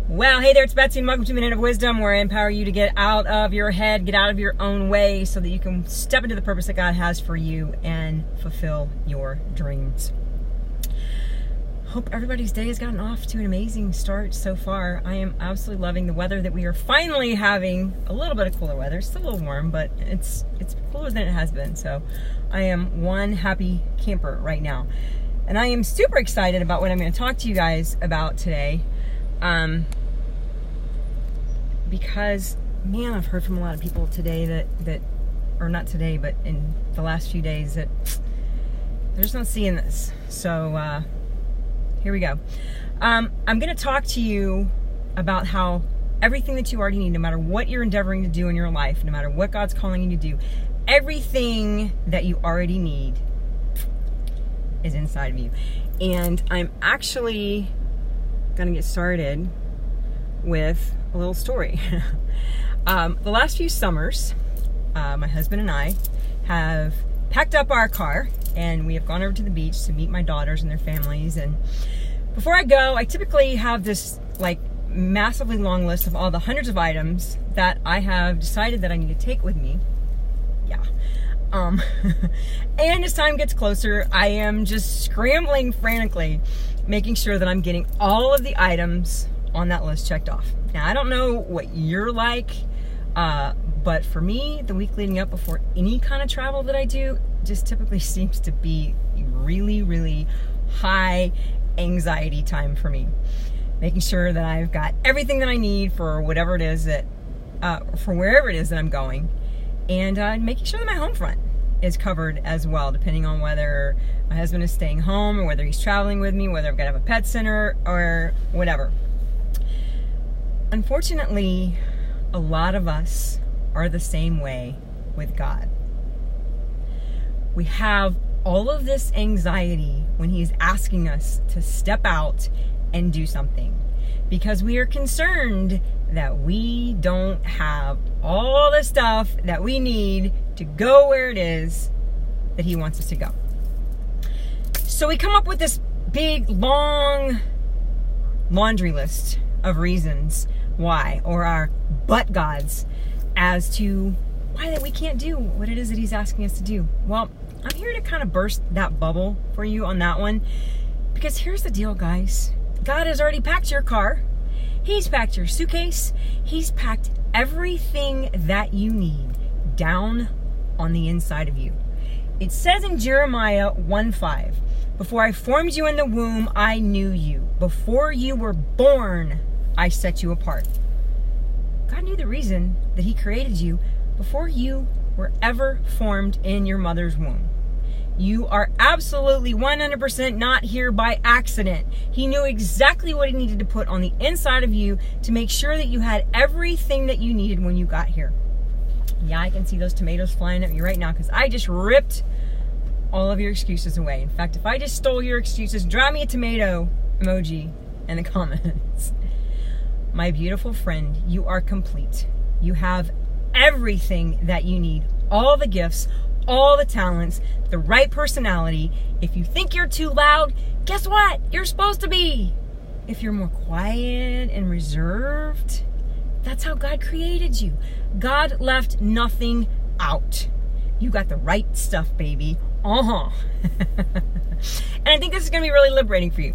Well, hey there, it's Betsy, and welcome to Minute of Wisdom, where I empower you to get out of your head, get out of your own way, so that you can step into the purpose that God has for you and fulfill your dreams. Hope everybody's day has gotten off to an amazing start so far. I am absolutely loving the weather that we are finally having. A little bit of cooler weather. It's still a little warm, but it's cooler than it has been. So I am one happy camper right now. And I am super excited about what I'm going to talk to you guys about today. Because, man, I've heard from a lot of people today or not today, but in the last few days, that they're just not seeing this. So, here we go. I'm going to talk to you about how everything that you already need, no matter what you're endeavoring to do in your life, no matter what God's calling you to do, everything that you already need is inside of you. And I'm actually going to get started with a little story. The last few summers, my husband and I have packed up our car and we have gone over to the beach to meet my daughters and their families. And before I go, I typically have this like massively long list of all the hundreds of items that I have decided that I need to take with me. Yeah. And as time gets closer, I am just scrambling frantically, making sure that I'm getting all of the items on that list checked off. Now, I don't know what you're like, but for me, the week leading up before any kind of travel that I do just typically seems to be really, really high anxiety time for me. Making sure that I've got everything that I need for whatever it is that, for wherever it is that I'm going, and making sure that my home front is covered as well, depending on whether my husband is staying home or whether he's traveling with me, whether I've got to have a pet center or whatever. Unfortunately, a lot of us are the same way with God. We have all of this anxiety when He's asking us to step out and do something, because we are concerned that we don't have all the stuff that we need to go where it is that He wants us to go. So we come up with this big, long laundry list of reasons why, or our but gods, as to why that we can't do what it is that He's asking us to do. Well, I'm here to kind of burst that bubble for you on that one, because here's the deal, guys. God has already packed your car. He's packed your suitcase. He's packed everything that you need down on the inside of you. It says in Jeremiah 1:5, "Before I formed you in the womb, I knew you. Before you were born, I set you apart." God knew the reason that He created you before you were ever formed in your mother's womb. You are absolutely 100% not here by accident. He knew exactly what He needed to put on the inside of you to make sure that you had everything that you needed when you got here. Yeah, I can see those tomatoes flying at me right now because I just ripped all of your excuses away. In fact, if I just stole your excuses, drop me a tomato emoji in the comments. My beautiful friend, you are complete. You have everything that you need. All the gifts, all the talents, the right personality. If you think you're too loud, guess what? You're supposed to be. If you're more quiet and reserved, that's how God created you. God left nothing out. You got the right stuff, baby. And I think this is going to be really liberating for you.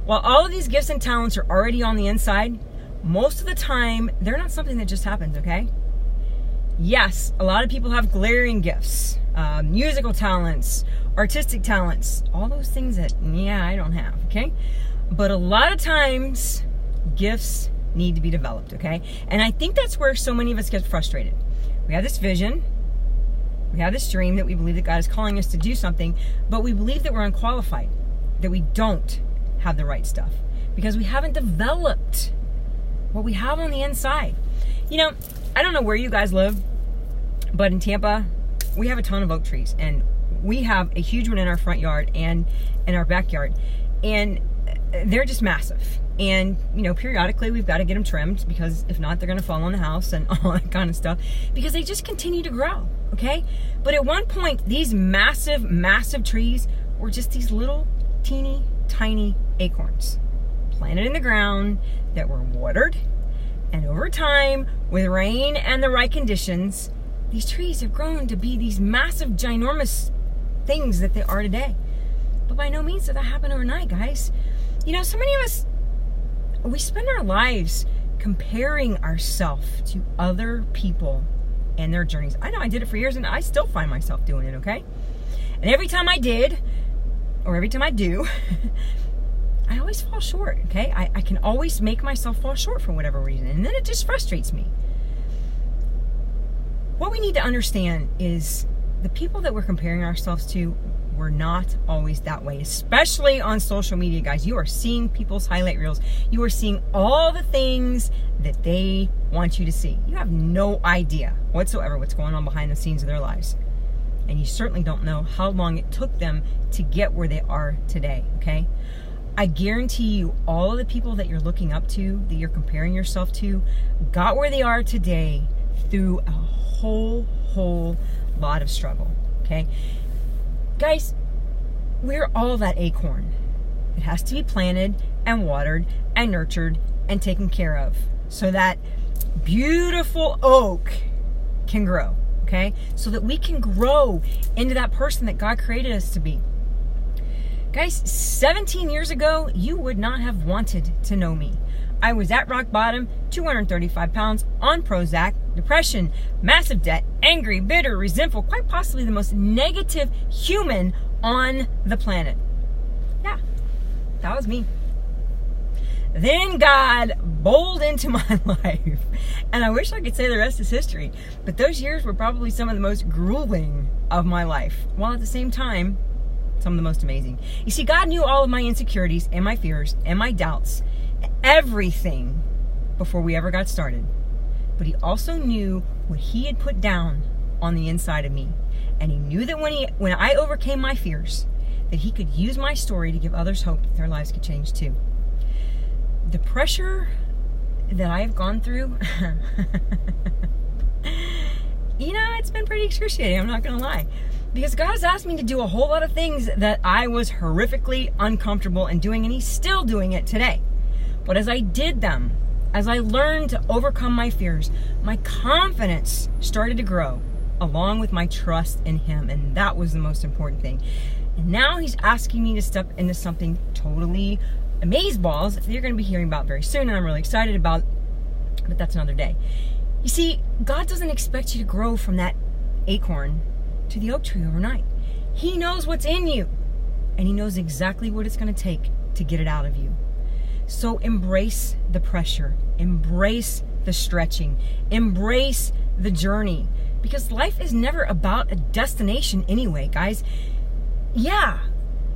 While all of these gifts and talents are already on the inside, most of the time, they're not something that just happens, okay? Yes, a lot of people have glaring gifts, musical talents, artistic talents, all those things that, I don't have, okay? But a lot of times, gifts need to be developed, okay? And I think that's where so many of us get frustrated. We have this vision, we have this dream that we believe that God is calling us to do something, but we believe that we're unqualified, that we don't have the right stuff, because we haven't developed what we have on the inside. You know, I don't know where you guys live, but in Tampa, we have a ton of oak trees, and we have a huge one in our front yard and in our backyard, and they're just massive. And, periodically we've got to get them trimmed, because if not, they're going to fall on the house and all that kind of stuff, because they just continue to grow, okay? But at one point, these massive, massive trees were just these little teeny tiny acorns planted in the ground, that were watered, and over time, with rain and the right conditions, these trees have grown to be these massive, ginormous things that they are today. But by no means did that happen overnight, guys. You know, so many of us, we spend our lives comparing ourselves to other people and their journeys. I know I did it for years, and I still find myself doing it, okay? And every time I did, or every time I do, I always fall short, okay? I can always make myself fall short for whatever reason, and then it just frustrates me. What we need to understand is the people that we're comparing ourselves to were not always that way, especially on social media, guys. You are seeing people's highlight reels. You are seeing all the things that they want you to see. You have no idea whatsoever what's going on behind the scenes of their lives. And you certainly don't know how long it took them to get where they are today, okay? I guarantee you all of the people that you're looking up to, that you're comparing yourself to, got where they are today through a whole lot of struggle, okay? Guys, we're all that acorn. It has to be planted and watered and nurtured and taken care of so that beautiful oak can grow, okay? So that we can grow into that person that God created us to be. Guys, 17 years ago, you would not have wanted to know me. I was at rock bottom, 235 pounds, on Prozac, depression, massive debt, angry, bitter, resentful, quite possibly the most negative human on the planet. Yeah, that was me. Then God bowled into my life. And I wish I could say the rest is history. But those years were probably some of the most grueling of my life, while at the same time, some of the most amazing. You see, God knew all of my insecurities and my fears and my doubts, everything before we ever got started. But he also knew what he had put down on the inside of me. And he knew that when I overcame my fears, that he could use my story to give others hope that their lives could change too. The pressure that I've gone through, you know, it's been pretty excruciating, I'm not going to lie. Because God has asked me to do a whole lot of things that I was horrifically uncomfortable in doing, and he's still doing it today. But as I did them, as I learned to overcome my fears, my confidence started to grow, along with my trust in him, and that was the most important thing. And now he's asking me to step into something totally amazeballs that you're going to be hearing about very soon, and I'm really excited about, but that's another day. You see, God doesn't expect you to grow from that acorn to the oak tree overnight. He knows what's in you, and he knows exactly what it's going to take to get it out of you. So embrace the pressure, embrace the stretching, embrace the journey, because life is never about a destination anyway, guys. Yeah,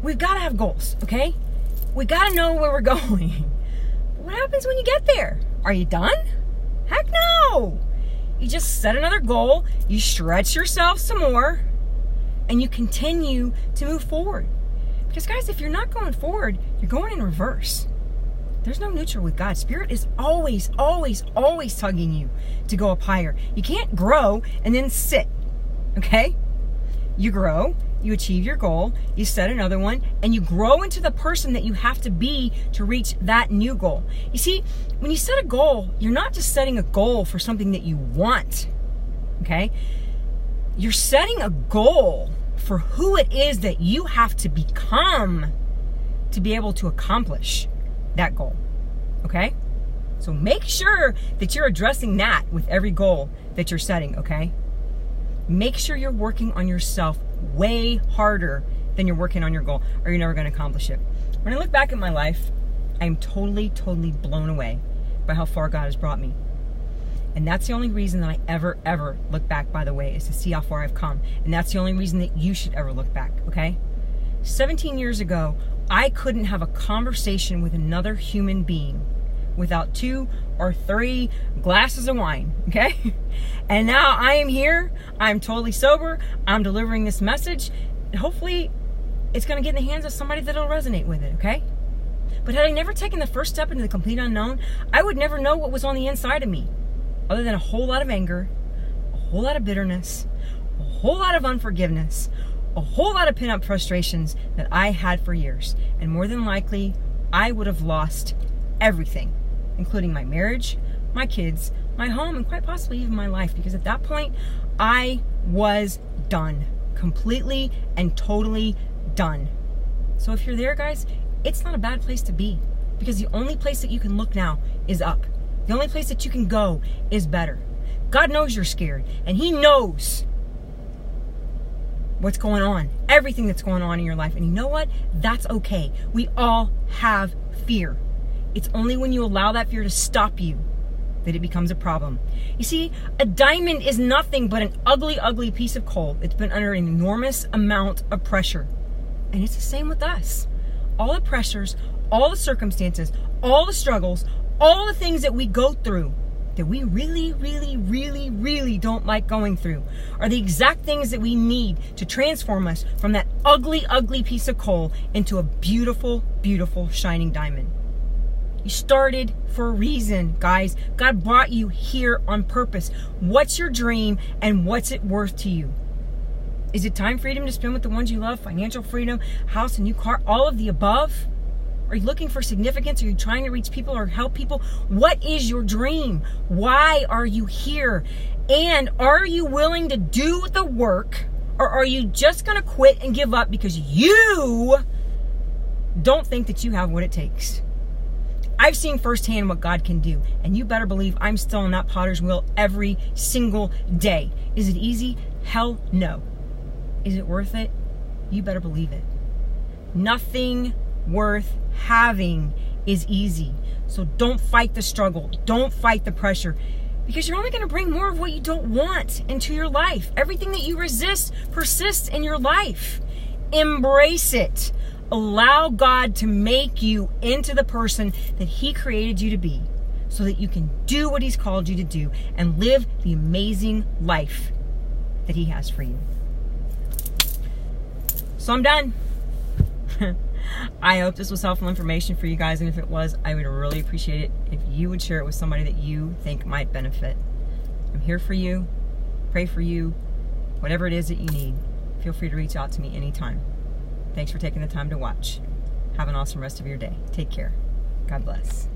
we've got to have goals, okay? We got to know where we're going. But what happens when you get there? Are you done? Heck no! You just set another goal, you stretch yourself some more, and you continue to move forward. Because guys, if you're not going forward, you're going in reverse. There's no neutral with God. Spirit is always tugging you to go up higher. You can't grow and then sit, okay? You grow, you achieve your goal, you set another one, and you grow into the person that you have to be to reach that new goal. You see, when you set a goal, you're not just setting a goal for something that you want, okay? You're setting a goal for who it is that you have to become to be able to accomplish that goal, okay? So make sure that you're addressing that with every goal that you're setting, okay? Make sure you're working on yourself way harder than you're working on your goal, or you're never going to accomplish it. When I look back at my life, I am totally blown away by how far God has brought me. And that's the only reason that I ever look back, by the way, is to see how far I've come. And that's the only reason that you should ever look back, okay? 17 years ago, I couldn't have a conversation with another human being without 2 or 3 glasses of wine, okay? And now I am here, I'm totally sober, I'm delivering this message, and hopefully it's going to get in the hands of somebody that'll resonate with it, okay? But had I never taken the first step into the complete unknown, I would never know what was on the inside of me, other than a whole lot of anger, a whole lot of bitterness, a whole lot of unforgiveness, a whole lot of pent-up frustrations that I had for years. And more than likely, I would have lost everything, including my marriage, my kids, my home, and quite possibly even my life, because at that point, I was done. Completely and totally done. So if you're there, guys, it's not a bad place to be, because the only place that you can look now is up. The only place that you can go is better. God knows you're scared, and He knows what's going on, everything that's going on in your life. And you know what? That's okay. We all have fear. It's only when you allow that fear to stop you that it becomes a problem. You see, a diamond is nothing but an ugly, ugly piece of coal. It's been under an enormous amount of pressure. And it's the same with us. All the pressures, all the circumstances, all the struggles, all the things that we go through that we really, really, really, really don't like going through are the exact things that we need to transform us from that ugly, ugly piece of coal into a beautiful, beautiful, shining diamond. You started for a reason, guys. God brought you here on purpose. What's your dream and what's it worth to you? Is it time freedom to spend with the ones you love? Financial freedom, house, a new car, all of the above? Are you looking for significance? Are you trying to reach people or help people? What is your dream? Why are you here? And are you willing to do the work, or are you just going to quit and give up because you don't think that you have what it takes? I've seen firsthand what God can do, and you better believe I'm still on that potter's wheel every single day. Is it easy? Hell no. Is it worth it? You better believe it. Nothing worth having is easy. So don't fight the struggle. Don't fight the pressure, because you're only going to bring more of what you don't want into your life. Everything that you resist persists in your life. Embrace it. Allow God to make you into the person that He created you to be, so that you can do what He's called you to do and live the amazing life that He has for you. So I'm done. I hope this was helpful information for you guys, and if it was, I would really appreciate it if you would share it with somebody that you think might benefit. I'm here for you, pray for you, whatever it is that you need. Feel free to reach out to me anytime. Thanks for taking the time to watch. Have an awesome rest of your day. Take care. God bless.